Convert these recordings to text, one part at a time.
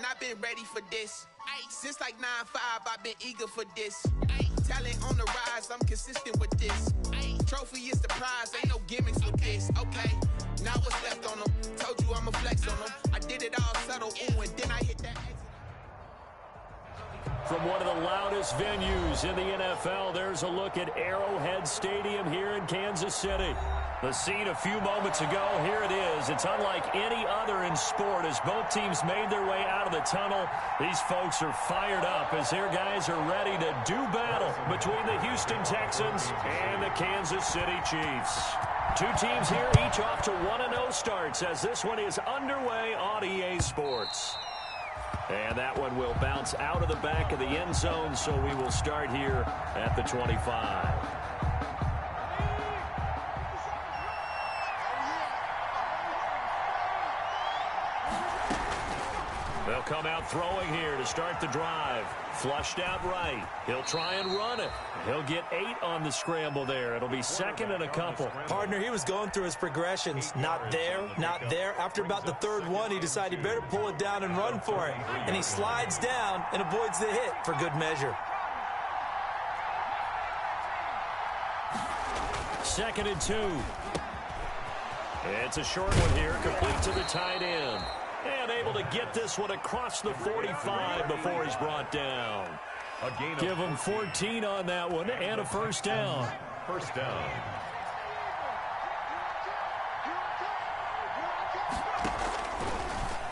I've been ready for this. Since like 9-5, I've been eager for this. Talent on the rise, I'm consistent with this. Trophy is the prize, ain't no gimmicks with this. Okay, now what's left on them? Told you I'ma flex on them. I did it all subtle, ooh, and then I hit that exit. From one of the loudest venues in the NFL, there's a look at Arrowhead Stadium here in Kansas City. The scene a few moments ago, here it is. It's unlike any other in sport as both teams made their way out of the tunnel. These folks are fired up as their guys are ready to do battle between the Houston Texans and the Kansas City Chiefs. Two teams here, each off to 1-0 starts as this one is underway on EA Sports. And that one will bounce out of the back of the end zone, so we will start here at the 25. They'll come out throwing here to start the drive. Flushed out right. He'll try and run it. He'll get 8 on the scramble there. It'll be second and a couple. Partner, he was going through his progressions. Not there, not there. After about the third one, he decided he better pull it down and run for it. And he slides down and avoids the hit for good measure. Second and 2. It's a short one here, complete to the tight end. And able to get this one across the 45 before he's brought down. Give him 14 on that one and a first down. First down.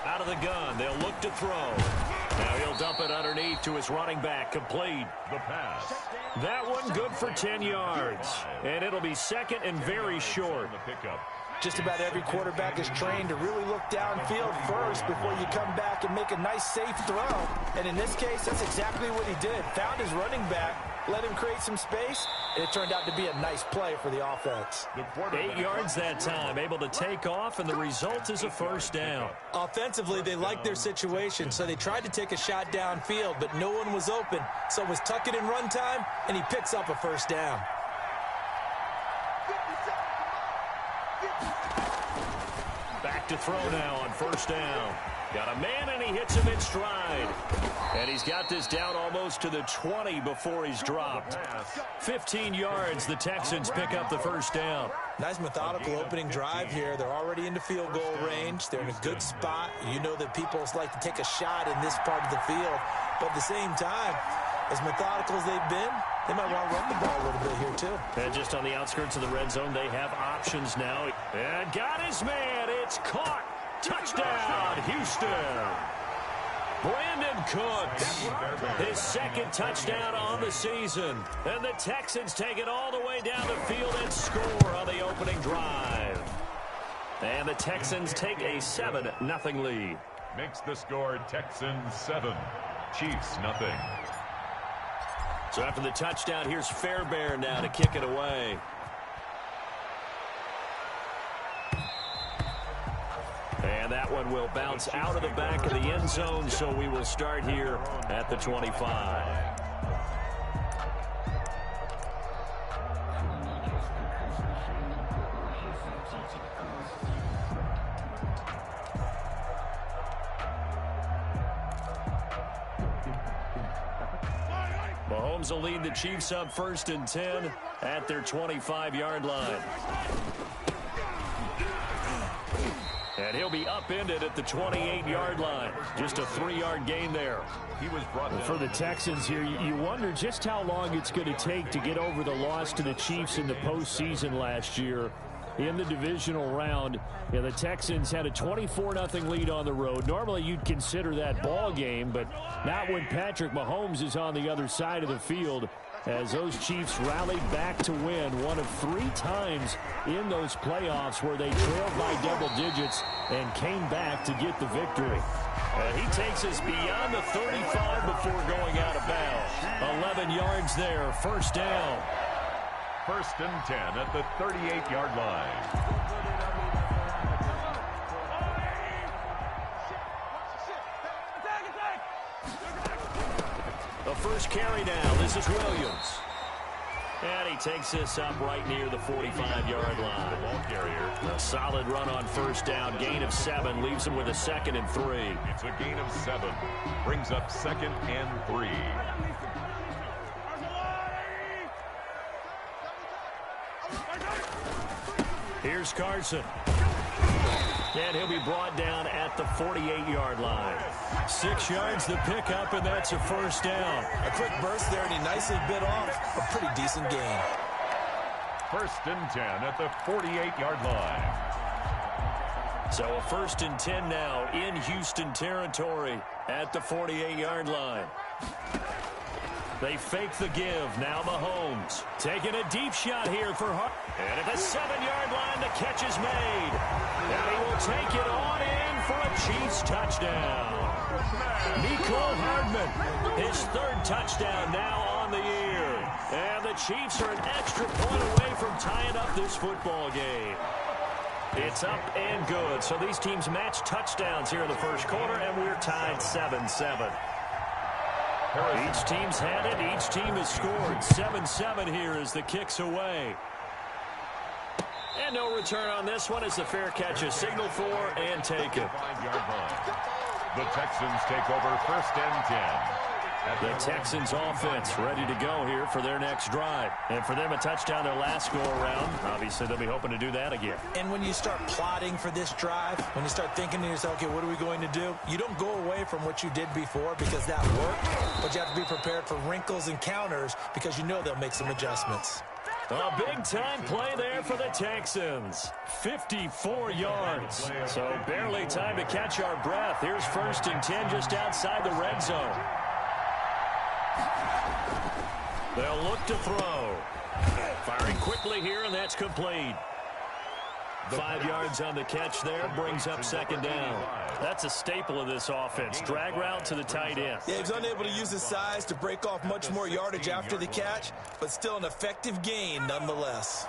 Out of the gun, they'll look to throw. Now he'll dump it underneath to his running back, complete. The pass. That one good for 10 yards. And it'll be second and very short. The pickup. Just about every quarterback is trained to really look downfield first before you come back and make a nice, safe throw. And in this case, that's exactly what he did. Found his running back, let him create some space, and it turned out to be a nice play for the offense. 8 yards that time, able to take off, and the result is a first down. Offensively, they liked their situation, so they tried to take a shot downfield, but no one was open. So it was tuck it in run time, and he picks up a first down. Back to throw now on first down. Got a man, and he hits him in stride. And he's got this down almost to the 20 before he's dropped. 15 yards, the Texans pick up the first down. Nice methodical opening drive here. They're already into field goal range. They're in a good spot. You know that people like to take a shot in this part of the field. But at the same time, as methodical as they've been, they might want to run the ball a little bit here, too. And just on the outskirts of the red zone, they have options now. And got his man. It's caught. Touchdown, Houston. Brandon Cooks, his second touchdown on the season. And the Texans take it all the way down the field and score on the opening drive. And the Texans take a 7-0 lead. Makes the score Texans 7, Chiefs 0. So after the touchdown, here's Fairbairn now to kick it away. And that one will bounce out of the back of the end zone, so we will start here at the 25. Mahomes will lead the Chiefs up 1st and 10 at their 25-yard line. And he'll be upended at the 28-yard line. Just a 3-yard gain there. He was brought down. For the Texans here, you wonder just how long it's going to take to get over the loss to the Chiefs in the postseason last year. In the divisional round, the Texans had a 24-0 lead on the road. Normally, you'd consider that ball game, but not when Patrick Mahomes is on the other side of the field, as those Chiefs rallied back to win one of 3 times in those playoffs where they trailed by double digits and came back to get the victory. And he takes us beyond the 35 before going out of bounds. 11 yards there, first down. First and 10 at the 38-yard line. The first carry down. This is Williams. And he takes this up right near the 45-yard line. The ball carrier. A solid run on first down. Gain of 7 leaves him with a 2nd and 3. It's a gain of 7. Brings up 2nd and 3. Here's Carson. And he'll be brought down at the 48-yard line. 6 yards the pickup, and that's a first down. A quick burst there, and he nicely bit off a pretty decent gain. First and 10 at the 48-yard line. So a first and 10 now in Houston territory at the 48-yard line. They fake the give. Now Mahomes taking a deep shot here for Hart. And at the 7-yard line, the catch is made. And he will take it on in for a Chiefs touchdown. Mecole Hardman, his 3rd touchdown now on the year. And the Chiefs are an extra point away from tying up this football game. It's up and good. So these teams match touchdowns here in the first quarter, and we're tied 7-7. Each team's had it. Each team has scored. 7-7 here as the kick's away. And no return on this one as the fair catch is signaled for and taken. 5-yard line. The Texans take over first and 10. The Texans offense ready to go here for their next drive. And for them, a touchdown their last go-around. Obviously, they'll be hoping to do that again. And when you start plotting for this drive, when you start thinking to yourself, okay, what are we going to do? You don't go away from what you did before because that worked, but you have to be prepared for wrinkles and counters because you know they'll make some adjustments. A big-time play there for the Texans. 54 yards. So barely time to catch our breath. Here's first and 10 just outside the red zone. They'll look to throw. Firing quickly here, and that's complete. 5 yards on the catch there, brings up 2nd down. That's a staple of this offense. Drag route to the tight end. Yeah, he was unable to use his size to break off much more yardage after the catch, but still an effective gain nonetheless.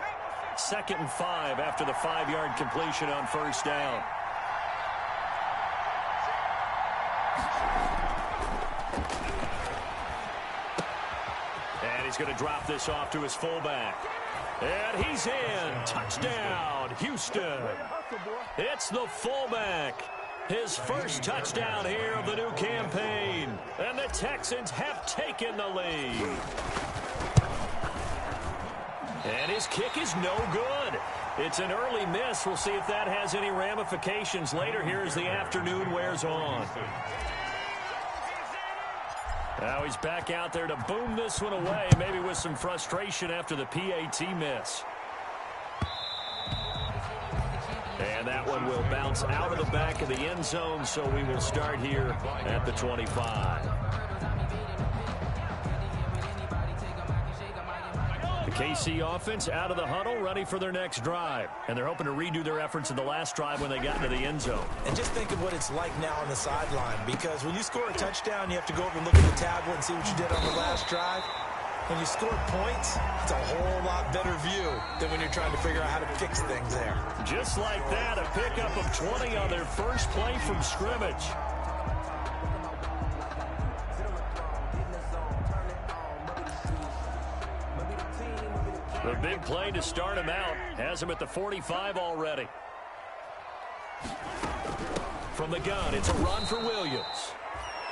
2nd and 5 after the 5-yard completion on first down. And he's going to drop this off to his fullback. And he's in. Touchdown, Houston. It's the fullback. His first touchdown here of the new campaign. And the Texans have taken the lead. And his kick is no good. It's an early miss. We'll see if that has any ramifications later here as the afternoon wears on. Now he's back out there to boom this one away, maybe with some frustration after the PAT miss. And that one will bounce out of the back of the end zone, so we will start here at the 25. The KC offense out of the huddle, ready for their next drive. And they're hoping to redo their efforts in the last drive when they got into the end zone. And just think of what it's like now on the sideline, because when you score a touchdown, you have to go over and look at the tablet and see what you did on the last drive. When you score points, it's a whole lot better view than when you're trying to figure out how to fix things there. Just like that, a pickup of 20 on their first play from scrimmage. The big play to start him out has him at the 45 already. From the gun, it's a run for Williams.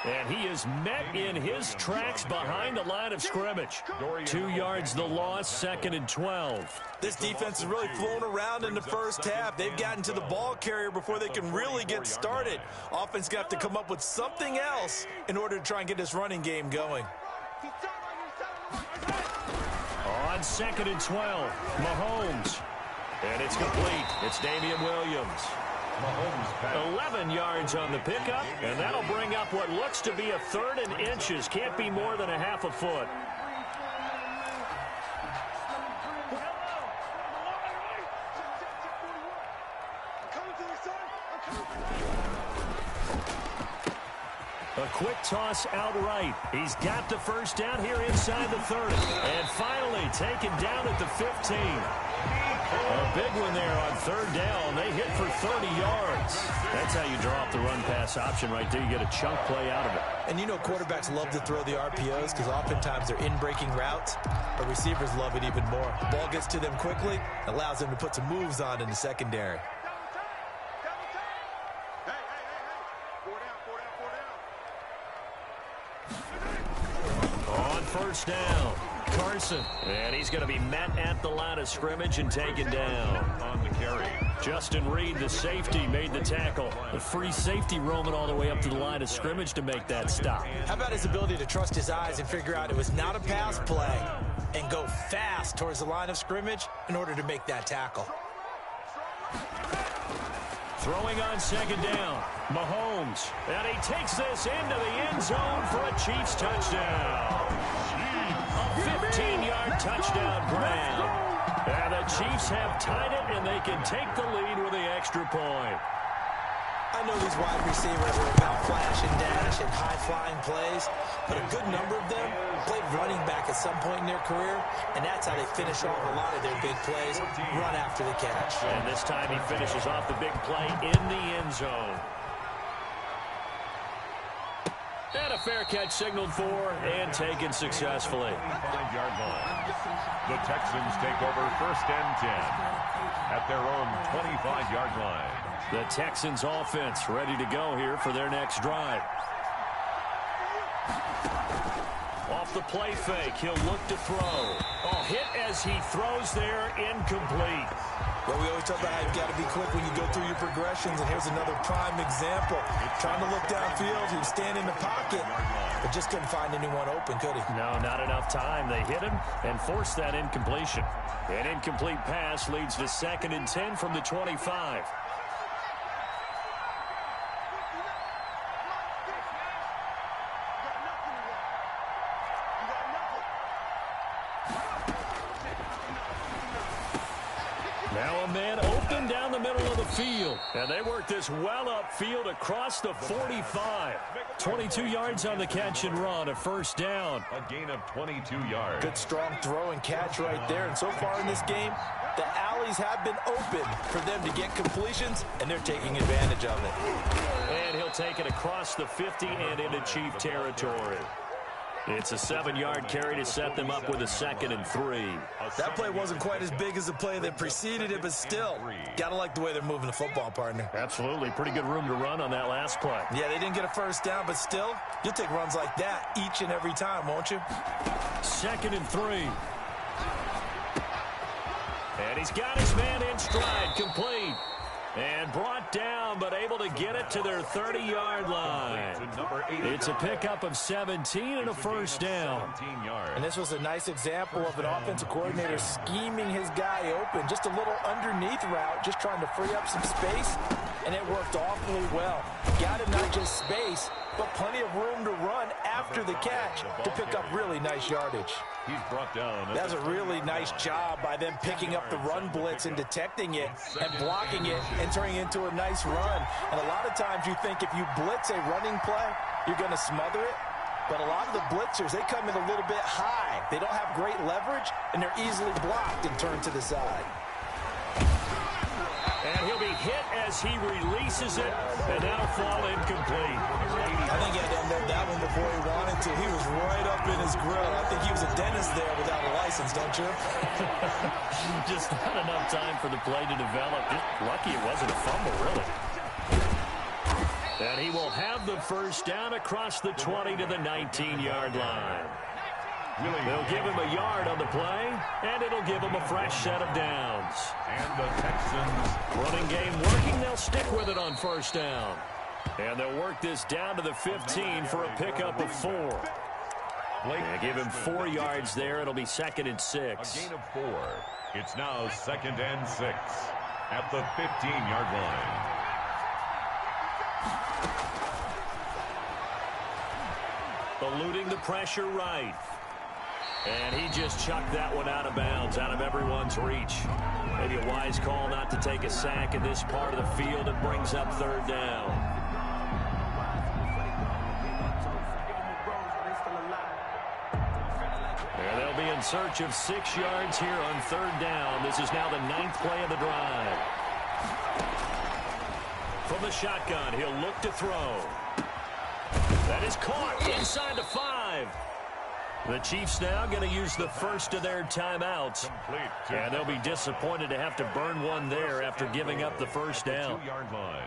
And he is met in his tracks behind the line of scrimmage. 2 yards the loss, 2nd and 12. This defense is really flown around in the first half. They've gotten to the ball carrier before they can really get started. Offense got to come up with something else in order to try and get this running game going. On 2nd and 12, Mahomes. And it's complete. It's Damian Williams. 11 yards on the pickup, and that'll bring up what looks to be a 3rd and inches. Can't be more than a half a foot. A quick toss outright. He's got the first down here inside the 30. And finally taken down at the 15. A big one there on third down. They hit for 30 yards. That's how you draw up the run-pass option right there. You get a chunk play out of it. And you know quarterbacks love to throw the RPOs because oftentimes they're in-breaking routes, but receivers love it even more. The ball gets to them quickly, allows them to put some moves on in the secondary. On first down, Carson. And he's going to be met at the line of scrimmage and taken down. On the carry. Justin Reed, the safety, made the tackle. The free safety roaming all the way up to the line of scrimmage to make that stop. How about his ability to trust his eyes and figure out it was not a pass play and go fast towards the line of scrimmage in order to make that tackle. Throwing on second down, Mahomes. And he takes this into the end zone for a Chiefs touchdown. A 15-yard touchdown grab. And the Chiefs have tied it, and they can take the lead with the extra point. I know these wide receivers are about flash and dash and high-flying plays, but a good number of them played running back at some point in their career, and that's how they finish off a lot of their big plays, run after the catch. And this time he finishes off the big play in the end zone. And a fair catch signaled for and taken successfully. 5-yard line. The Texans take over first and 10 at their own 25-yard line. The Texans offense ready to go here for their next drive. Off the play fake, he'll look to throw. Oh, hit as he throws there, incomplete. Well, we always talk about how you've got to be quick when you go through your progressions, and here's another prime example. Trying to look downfield, he was standing in the pocket, but just couldn't find anyone open, could he? No, not enough time. They hit him and forced that incompletion. An incomplete pass leads to 2nd and 10 from the 25. Now a man open down the middle of the field. And they work this well upfield across the 45. 22 yards on the catch and run, a first down. A gain of 22 yards. Good strong throw and catch right there. And so far in this game, the alleys have been open for them to get completions, and they're taking advantage of it. And he'll take it across the 50 and into Chief territory. It's a 7-yard carry to set them up with a 2nd and 3. That play wasn't quite as big as the play that preceded it, but still, got to like the way they're moving the football, partner. Absolutely. Pretty good room to run on that last play. Yeah, they didn't get a first down, but still, you'll take runs like that each and every time, won't you? 2nd and 3. And he's got his man in stride, complete. And brought down, but able to get it to their 30-yard line. It's a pickup of 17 and a first down. And this was a nice example of an offensive coordinator scheming his guy open. Just a little underneath route, just trying to free up some space, and it worked awfully well. Got him not just space, but plenty of room to run after the catch to pick up really nice yardage. He's brought down. That's a really nice job by them picking up the run blitz and detecting it and blocking it and turning it into a nice run. And a lot of times you think if you blitz a running play, you're going to smother it. But a lot of the blitzers, they come in a little bit high. They don't have great leverage, and they're easily blocked and turned to the side. And he'll be hit as he releases it, and that'll fall incomplete. I think he had to end up that one before he wanted to. He was right up in his grill. I think he was a dentist there without a license, don't you? Just not enough time for the play to develop. Just lucky it wasn't a fumble, really. And he will have the first down across the 20 to the 19-yard line. They'll give him a yard on the play, and it'll give him a fresh set of downs. And the Texans. Running game working. They'll stick with it on first down. And they'll work this down to the 15 for a pickup of 4. They give him 4 yards there. It'll be 2nd and 6. A gain of 4. It's now 2nd and 6 at the 15-yard line. Eluding the pressure right. And he just chucked that one out of bounds, out of everyone's reach. Maybe a wise call not to take a sack in this part of the field. It brings up 3rd down. in search of 6 yards here on 3rd down. This is now the 9th play of the drive. From the shotgun, he'll look to throw. That is caught inside the 5. The Chiefs now going to use the first of their timeouts. And they'll be disappointed to have to burn one there after giving up the first down. 2-yard line.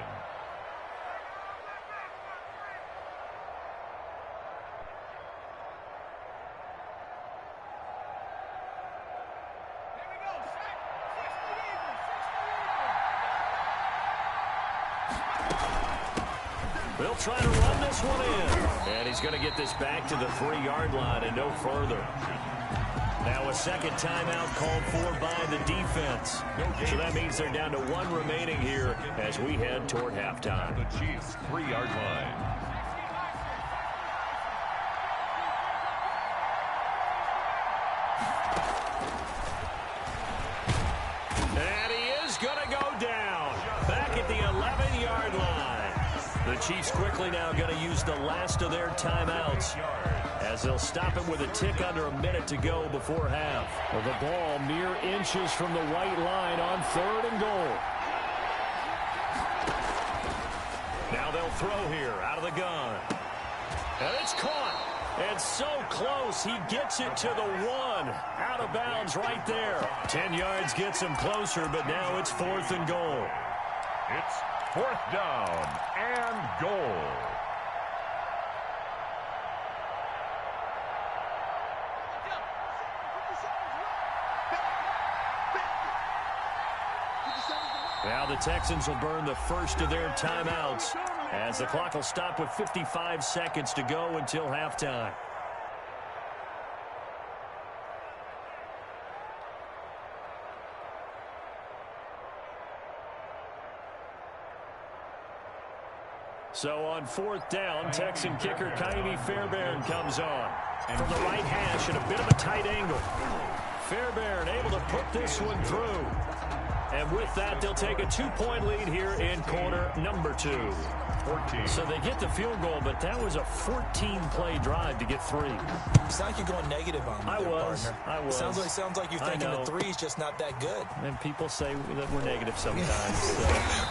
They'll try to run this one in. And he's going to get this back to the 3-yard line and no further. Now a second timeout called for by the defense. So that means they're down to 1 remaining here as we head toward halftime. The Chiefs' 3-yard line. And he is going to go down. Back at the 11-yard line. The Chiefs quickly now going to use the last of their timeouts as they'll stop it with a tick under a minute to go before half. Well, the ball mere inches from the white line on 3rd and goal. Now they'll throw here out of the gun. And it's caught. And so close, he gets it to the 1. Out of bounds right there. 10 yards gets him closer, but now it's 4th and goal. It's 4th down and goal. Now the Texans will burn the first of their timeouts as the clock will stop with 55 seconds to go until halftime. So on 4th down, Texan kicker Ka'imi Fairbairn comes on. From the right hash at a bit of a tight angle. Fairbairn able to put this one through. And with that, they'll take a 2-point lead here in quarter number 2. 14. So they get the field goal, but that was a 14-play drive to get 3. It's not like you're going negative on them. I was. Sounds like you're thinking the 3 is just not that good. And people say that we're negative sometimes. So.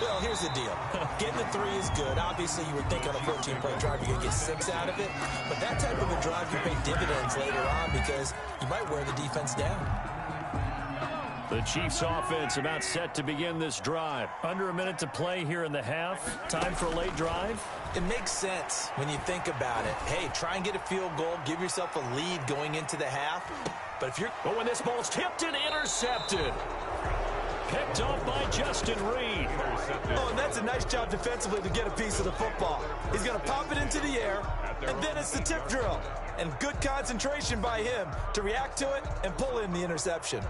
Well, here's the deal. Getting the 3 is good. Obviously, you would think on a 14-play drive you're going to get 6 out of it. But that type of a drive can pay dividends later on because you might wear the defense down. The Chiefs offense about set to begin this drive. Under a minute to play here in the half. Time for a late drive. It makes sense when you think about it. Hey, try and get a field goal. Give yourself a lead going into the half. But if you're... But when this ball's tipped and intercepted. Picked off by Justin Reid. Oh, and that's a nice job defensively to get a piece of the football. He's going to pop it into the air, and then it's the tip drill. And good concentration by him to react to it and pull in the interception.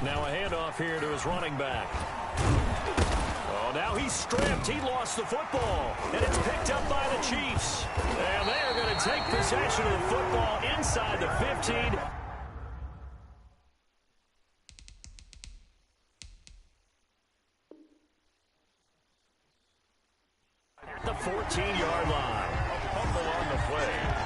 Now a handoff here to his running back. Oh, now he's stripped. He lost the football. And it's picked up by the Chiefs. And they are going to take possession of the football inside the 15. At the 14-yard line. A fumble on the play.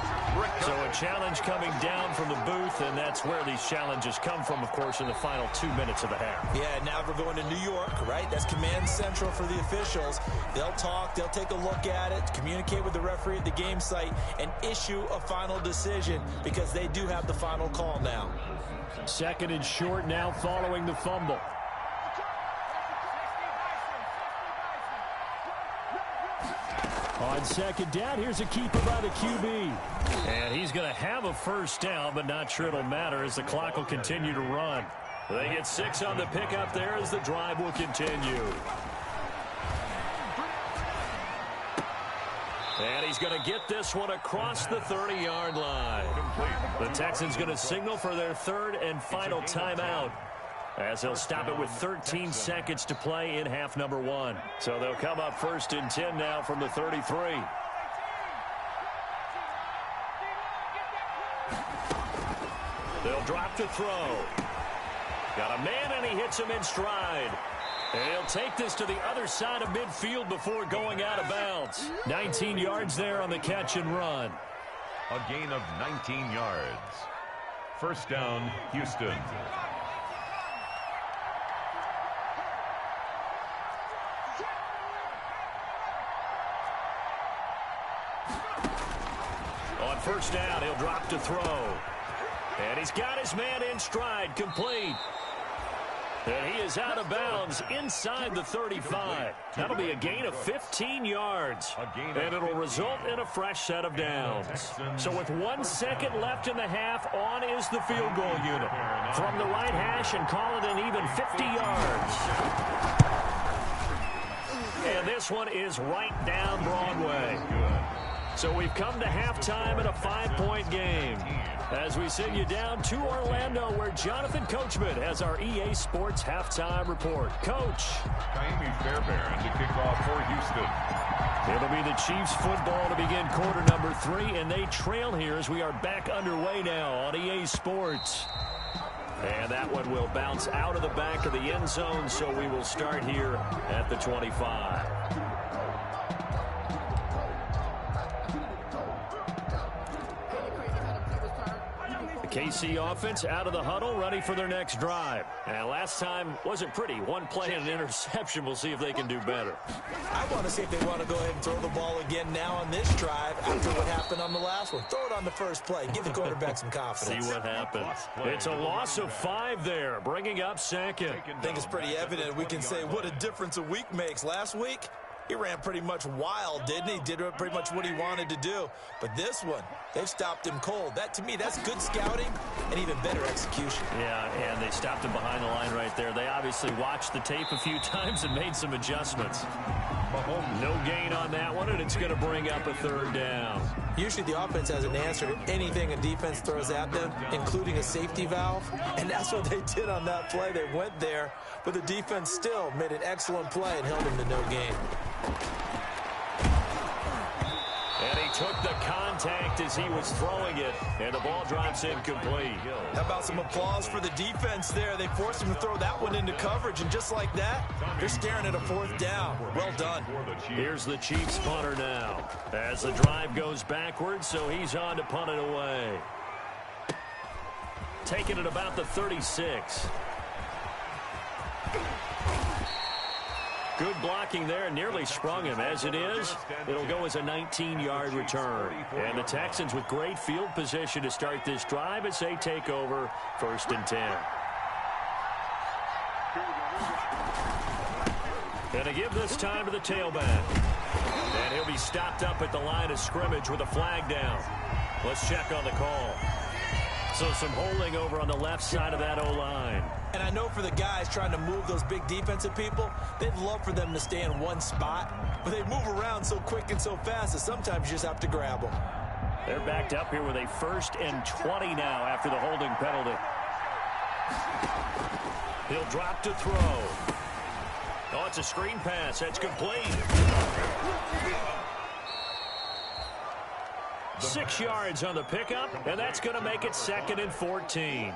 So a challenge coming down from the booth, and that's where these challenges come from, of course, in the final 2 minutes of the half. Yeah, now we're going to New York, right? That's command central for the officials. They'll talk, they'll take a look at it, communicate with the referee at the game site, and issue a final decision because they do have the final call now. 2nd and short now following the fumble. On 2nd down, here's a keeper by the QB. And he's going to have a first down, but not sure it'll matter as the clock will continue to run. They get 6 on the pickup there as the drive will continue. And he's going to get this one across the 30-yard line. The Texans going to signal for their 3rd and final timeout, as they'll stop it with 13 seconds to play in half number 1. So they'll come up 1st and 10 now from the 33. They'll drop to throw. Got a man, and he hits him in stride. He'll take this to the other side of midfield before going out of bounds. 19 yards there on the catch and run. A gain of 19 yards. First down, Houston. On first down, he'll drop to throw. And he's got his man in stride, complete. And he is out of bounds inside the 35. That'll be a gain of 15 yards. And it'll result in a fresh set of downs. So with 1 second left in the half, on is the field goal unit. From the right hash and call it an even 50 yards. And this one is right down Broadway. So we've come to halftime in a 5-point game. As we send you down to Orlando, where Jonathan Coachman has our EA Sports Halftime Report. Coach. Kaimi Fairbairn to kick off for Houston. It'll be the Chiefs football to begin quarter number 3, and they trail here as we are back underway now on EA Sports. And that one will bounce out of the back of the end zone, so we will start here at the 25. KC offense out of the huddle, ready for their next drive. And last time wasn't pretty. One play and an interception. We'll see if they can do better. I want to see if they want to go ahead and throw the ball again now on this drive after what happened on the last one. Throw it on the first play. Give the quarterback some confidence. See what happens. It's a loss of 5 there, bringing up second. I think it's pretty evident. We can say what a difference a week makes. Last week, he ran pretty much wild, didn't he? Did pretty much what he wanted to do. But this one, they've stopped him cold. That, to me, that's good scouting and even better execution. Yeah, and they stopped him behind the line right there. They obviously watched the tape a few times and made some adjustments. No gain on that one, and it's going to bring up a third down. Usually the offense has an answer to anything a defense throws at them, including a safety valve. And that's what they did on that play. They went there, but the defense still made an excellent play and held him to no gain. And he took the contact as he was throwing it, and the ball drops incomplete. How about some applause for the defense there? They forced him to throw that one into coverage, and just like that, they're staring at a fourth down. Well done. Here's the Chiefs punter now as the drive goes backwards, so he's on to punt it away. Taking it about the 36. Good blocking there, nearly sprung him. As it is, it'll go as a 19-yard return. And the Texans with great field position to start this drive as they take over 1st and 10. And to give this time to the tailback. And he'll be stopped up at the line of scrimmage with a flag down. Let's check on the call. So some holding over on the left side of that O-line. And I know for the guys trying to move those big defensive people, they'd love for them to stay in one spot. But they move around so quick and so fast that sometimes you just have to grab them. They're backed up here with a 1st and 20 now after the holding penalty. He'll drop to throw. Oh, it's a screen pass. That's complete. 6 yards on the pickup, and that's going to make it 2nd and 14.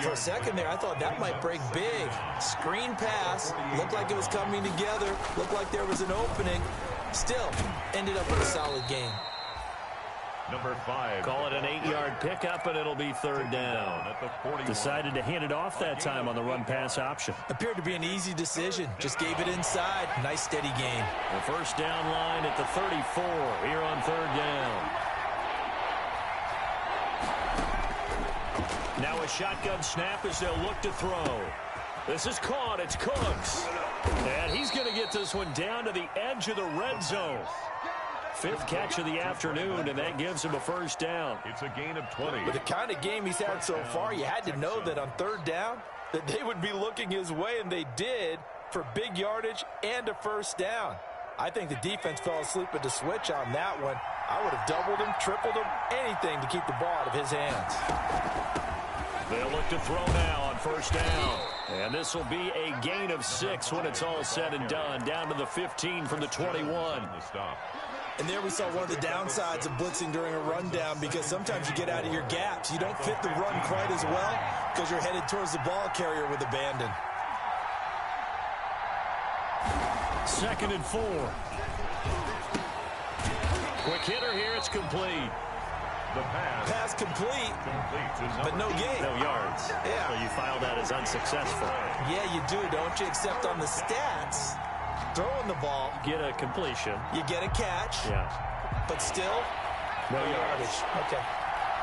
For a second there, I thought that might break big. Screen pass. Looked like it was coming together. Looked like there was an opening. Still, ended up with a solid game. Number 5. Call it an 8-yard pickup, and it'll be 3rd down. Decided to hand it off that time on the run-pass option. Appeared to be an easy decision. Just gave it inside. Nice, steady game. The 1st down line at the 34 here on 3rd down. Now a shotgun snap as they'll look to throw. This is caught. It's Cooks. And he's going to get this one down to the edge of the red zone. 5th catch of the afternoon, and that gives him a 1st down. It's a gain of 20. With the kind of game he's had so far, you had to know that on 3rd down, that they would be looking his way, and they did, for big yardage and a 1st down. I think the defense fell asleep at the switch on that one. I would have doubled him, tripled him, anything to keep the ball out of his hands. They'll look to throw now on 1st down. And this will be a gain of 6 when it's all said and done. Down to the 15 from the 21. And there we saw one of the downsides of blitzing during a rundown, because sometimes you get out of your gaps. You don't fit the run quite as well because you're headed towards the ball carrier with abandon. 2nd and 4. Quick hitter here. It's complete. The Pass complete, but no gain. No yards. Yeah. So you file that as unsuccessful. Yeah, you do, don't you? Except on the stats, throwing the ball, Get a completion. you get a catch, Yeah. but still, No yardage. Okay.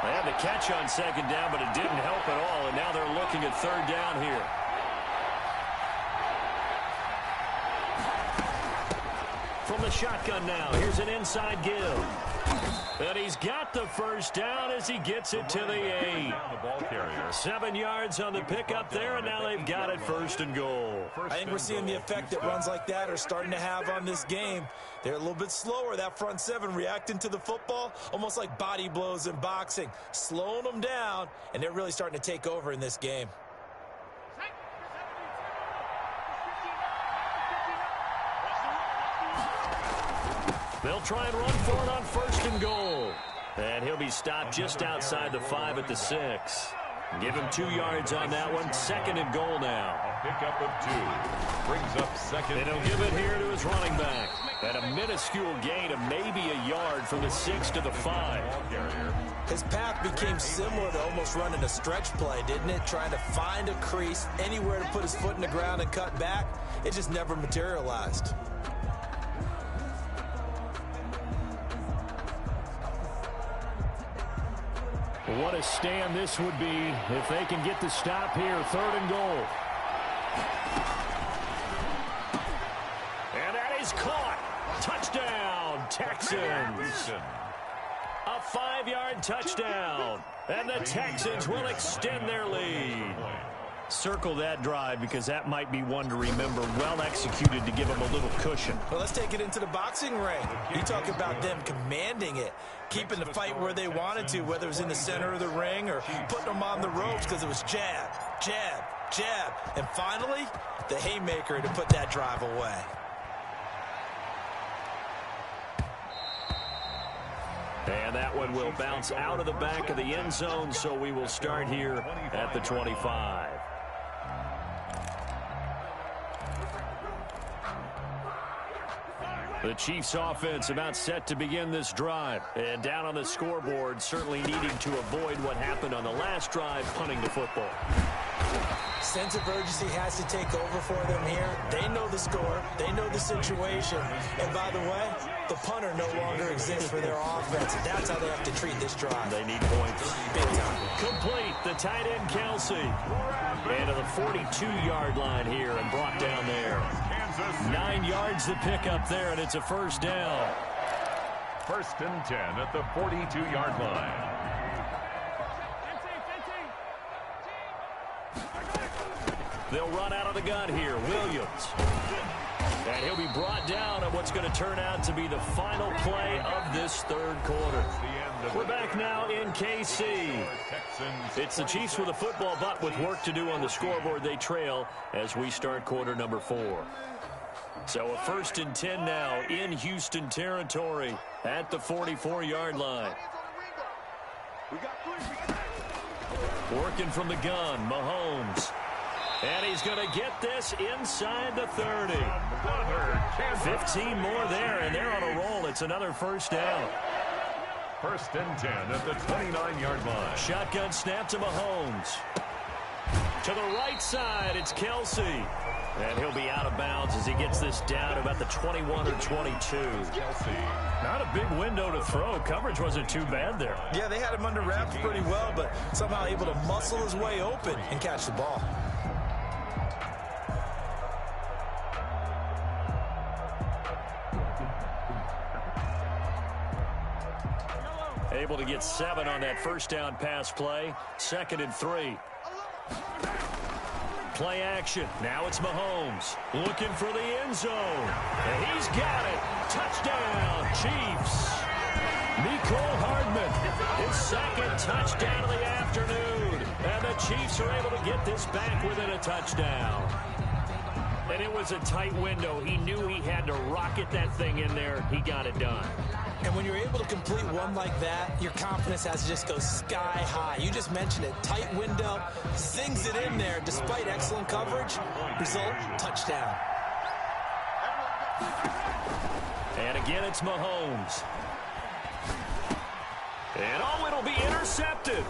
They had the catch on 2nd down, but it didn't help at all, and now they're looking at 3rd down here. From the shotgun now, here's an inside give. And he's got the first down as he gets it to the 8. 7 yards on the pickup there, and now they've got it 1st and goal. I think we're seeing the effect that runs like that are starting to have on this game. They're a little bit slower, that front 7, reacting to the football, almost like body blows in boxing, slowing them down, and they're really starting to take over in this game. They'll try and run for it on 1st and goal. And he'll be stopped just outside the 5 at the 6. Give him 2 yards on that one. 2nd and goal now. A pickup of 2. Brings up 2nd. And he'll give it here to his running back. At a minuscule gain of maybe a yard from the 6 to the 5. His path became similar to almost running a stretch play, didn't it? Trying to find a crease, anywhere to put his foot in the ground and cut back. It just never materialized. What a stand this would be if they can get the stop here. 3rd and goal. And that is caught. Touchdown, Texans. A 5-yard touchdown. And the Texans will extend their lead. Circle that drive because that might be one to remember. Well executed to give them a little cushion. Well, let's take it into the boxing ring. You talk about them commanding it, keeping the fight where they wanted to, whether it was in the center of the ring or putting them on the ropes because it was jab, jab, jab. And finally, the haymaker to put that drive away. And that one will bounce out of the back of the end zone, so we will start here at the 25. The Chiefs offense about set to begin this drive. And down on the scoreboard, certainly needing to avoid what happened on the last drive, punting the football. Sense of urgency has to take over for them here. They know the score. They know the situation. And by the way, the punter no longer exists for their offense. And that's how they have to treat this drive. They need points. Big time. Complete. The tight end, Kelsey. And to the 42-yard line here and brought down there. 9 yards to pick up there, and it's a 1st down. 1st and 10 at the 42-yard line. They'll run out of the gun here. Williams. And he'll be brought down at what's going to turn out to be the final play of this 3rd quarter. We're back now in KC. It's the Chiefs with a football, but with work to do on the scoreboard. They trail as we start quarter number 4. So a 1st and 10 now in Houston territory at the 44-yard line. Working from the gun, Mahomes. And he's going to get this inside the 30. 15 more there, and they're on a roll. It's another 1st down. 1st and 10 at the 29-yard line. Shotgun snap to Mahomes. To the right side, it's Kelsey. And he'll be out of bounds as he gets this down about the 21 or 22. Kelsey. Not a big window to throw. Coverage wasn't too bad there. Yeah, they had him under wraps pretty well, but somehow able to muscle his way open and catch the ball. Able to get 7 on that 1st down pass play. 2nd and 3. Play action. Now it's Mahomes. Looking for the end zone. And he's got it. Touchdown, Chiefs. Mecole Hardman. His 2nd touchdown of the afternoon. And the Chiefs are able to get this back within a touchdown. And it was a tight window. He knew he had to rocket that thing in there. He got it done. And when you're able to complete one like that, your confidence has to just go sky high. You just mentioned it. Tight window, sings it in there despite excellent coverage. Result, touchdown. And again, it's Mahomes. And it'll be intercepted.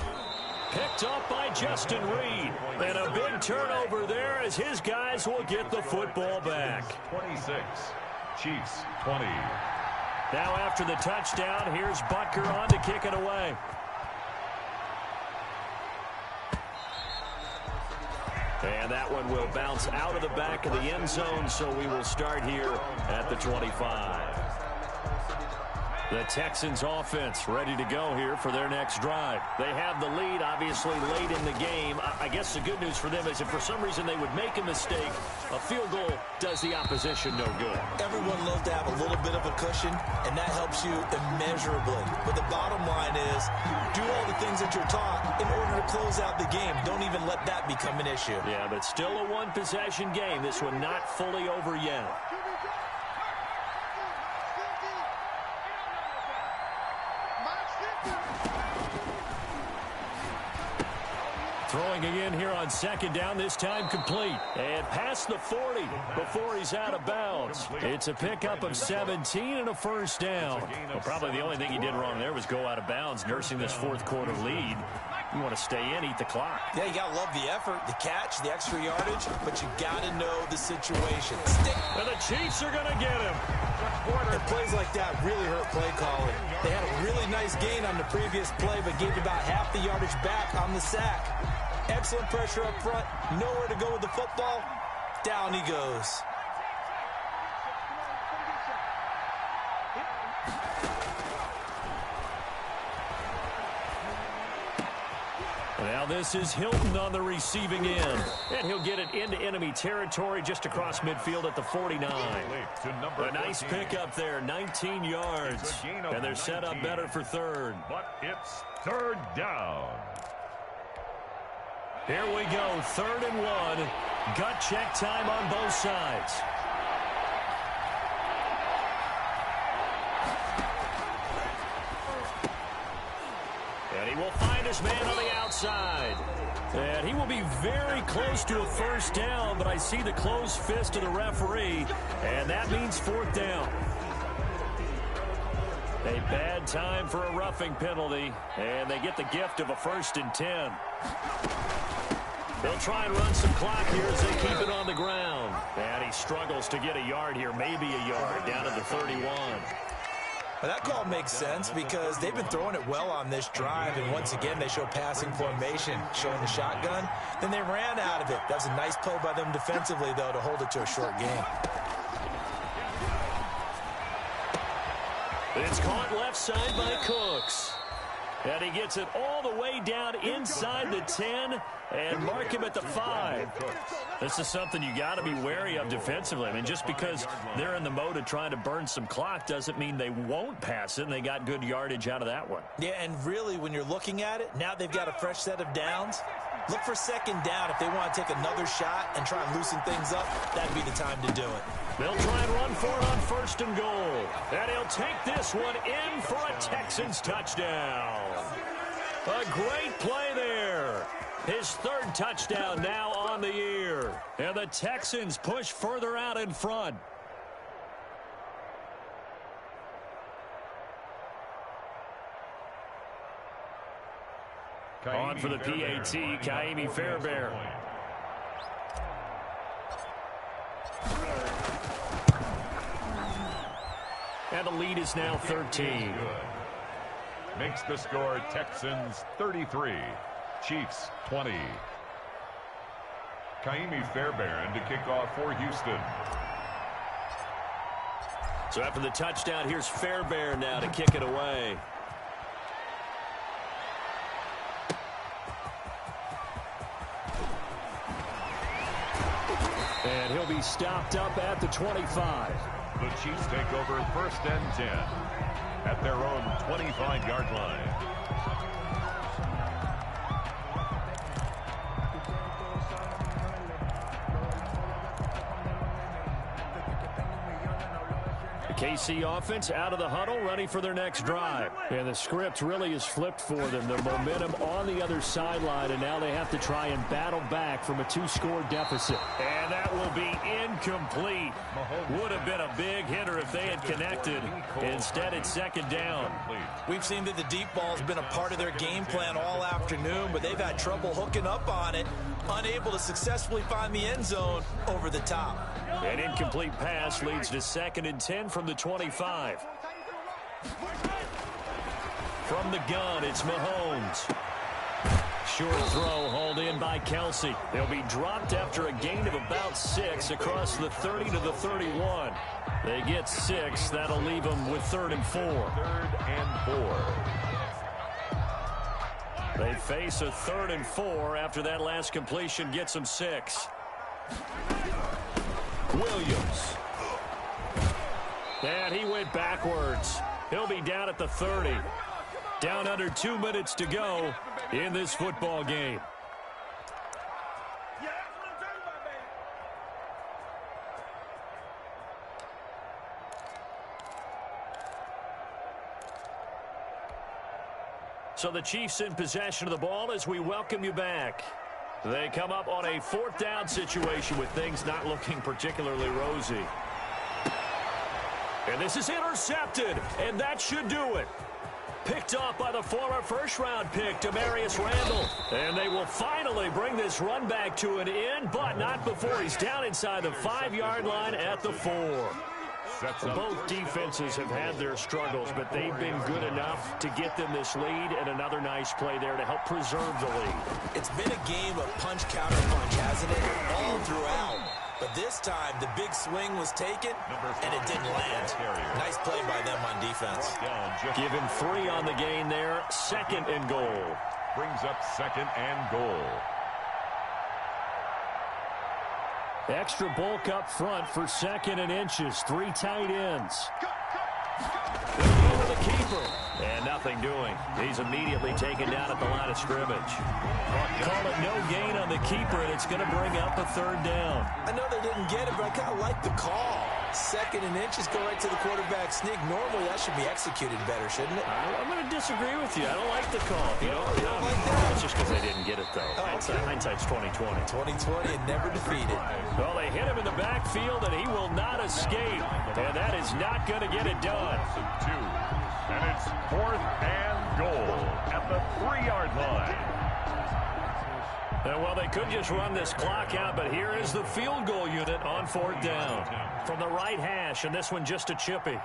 Picked up by Justin Reed. And a big turnover there as his guys will get the football back. 26, Chiefs 20. Now after the touchdown, here's Butker on to kick it away. And that one will bounce out of the back of the end zone, so we will start here at the 25. The Texans offense ready to go here for their next drive. They have the lead, obviously, late in the game. I guess the good news for them is if for some reason they would make a mistake, a field goal does the opposition no good. Everyone loves to have a little bit of a cushion, and that helps you immeasurably. But the bottom line is, do all the things that you're taught in order to close out the game. Don't even let that become an issue. Yeah, but still a one-possession game. This one not fully over yet. Throwing again here on second down, this time complete. And past the 40 before he's out of bounds. It's a pickup of 17 and a first down. Well, probably the only thing he did wrong there was go out of bounds, nursing this fourth quarter lead. You want to stay in, eat the clock. Yeah, you got to love the effort, the catch, the extra yardage, but you got to know the situation. And the Chiefs are going to get him. And plays like that really hurt play calling. They had a really nice gain on the previous play, but gave about half the yardage back on the sack. Excellent pressure up front. Nowhere to go with the football. Down he goes. Now this is Hilton on the receiving end. And he'll get it into enemy territory just across midfield at the 49. A nice pickup there, 19 yards. And they're set up better for third. But it's third down. Here we go, 3rd and 1. Gut check time on both sides. And he will find his man on the outside. And he will be very close to a first down, but I see the closed fist of the referee, and that means 4th down. A bad time for a roughing penalty, and they get the gift of a 1st and 10. They'll try and run some clock here as they keep it on the ground. And he struggles to get a yard here, maybe a yard, down to the 31. Well, that call makes sense because they've been throwing it well on this drive, and once again they show passing formation, showing the shotgun. Then they ran out of it. That was a nice play by them defensively, though, to hold it to a short game. It's caught left side by Cooks. And he gets it all the way down inside the 10 and mark him at the 5. This is something you got to be wary of defensively. I mean, just because they're in the mode of trying to burn some clock doesn't mean they won't pass it, and they got good yardage out of that one. Yeah, and really, when you're looking at it, now they've got a fresh set of downs. Look for 2nd down if they want to take another shot and try and loosen things up. That'd be the time to do it. They'll try and run for it on 1st and goal. And he'll take this one in for a Texans touchdown. A great play there. His 3rd touchdown now on the year. And the Texans push further out in front. On for the PAT, Kaimi Fairbairn. And the lead is now 13. Makes the score Texans 33, Chiefs 20. Kaimi Fairbairn to kick off for Houston. So after the touchdown, here's Fairbairn now to kick it away. And he'll be stopped up at the 25. The Chiefs take over 1st and 10 at their own 25-yard line. KC offense out of the huddle, ready for their next drive. And the script really is flipped for them. The momentum on the other sideline, and now they have to try and battle back from a 2-score deficit. And that will be incomplete. Would have been a big hitter if they had connected. Instead, it's second down. We've seen that the deep ball has been a part of their game plan all afternoon, but they've had trouble hooking up on it, unable to successfully find the end zone over the top. An incomplete pass leads to 2nd and 10 from the 25. From the gun, it's Mahomes. Short throw hauled in by Kelsey. They'll be dropped after a gain of about 6 across the 30 to the 31. They get 6. That'll leave them with 3rd and 4. 3rd and 4. They face a 3rd and 4 after that last completion gets them 6. Williams. And he went backwards. He'll be down at the 30. Down under 2 minutes to go in this football game. So the Chiefs in possession of the ball as we welcome you back. They come up on a 4th down situation with things not looking particularly rosy. And this is intercepted, and that should do it. Picked off by the former first-round pick, Damarius Randall. And they will finally bring this run back to an end, but not before he's down inside the 5-yard line at the 4. Both defenses have had their struggles, but they've been good enough to get them this lead, and another nice play there to help preserve the lead. It's been a game of punch, counter, punch, hasn't it? All throughout. But this time, the big swing was taken, and it didn't land. Nice play by them on defense. Give him 3 on the gain there. 2nd and goal. Brings up 2nd and goal. Extra bulk up front for 2nd and inches. 3 tight ends. They'll go to the keeper. And nothing doing. He's immediately taken down at the line of scrimmage. Call it no gain on the keeper, and it's going to bring up a 3rd down. I know they didn't get it, but I kind of like the call. 2nd and inches go right to the quarterback sneak. Normally, that should be executed better, shouldn't it? I'm going to disagree with you. I don't like the call. You don't like that? It's just because they didn't get it, though. Hindsight's 20/20. 20/20 and never defeated. Well, they hit him in the backfield, and he will not escape. And that is not going to get it done. 2. And it's 4th and goal at the 3-yard line. And well, they could just run this clock out, but here is the field goal unit on 4th down. From the right hash, and this one just a chippy.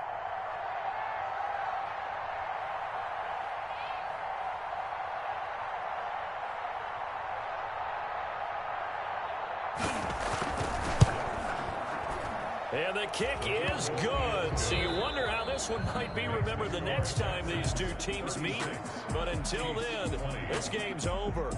And the kick is good. So you wonder how this one might be remembered the next time these two teams meet. But until then, this game's over.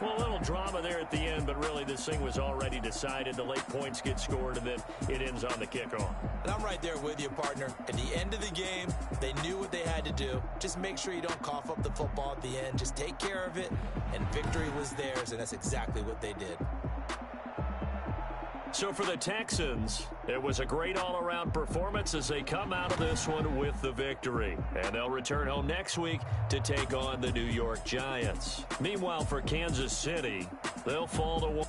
Well, a little drama there at the end, but really this thing was already decided. The late points get scored, and then it ends on the kickoff. And I'm right there with you, partner. At the end of the game, they knew what they had to do. Just make sure you don't cough up the football at the end. Just take care of it, and victory was theirs, and that's exactly what they did. So for the Texans, it was a great all-around performance as they come out of this one with the victory. And they'll return home next week to take on the New York Giants. Meanwhile, for Kansas City, they'll fall to 1.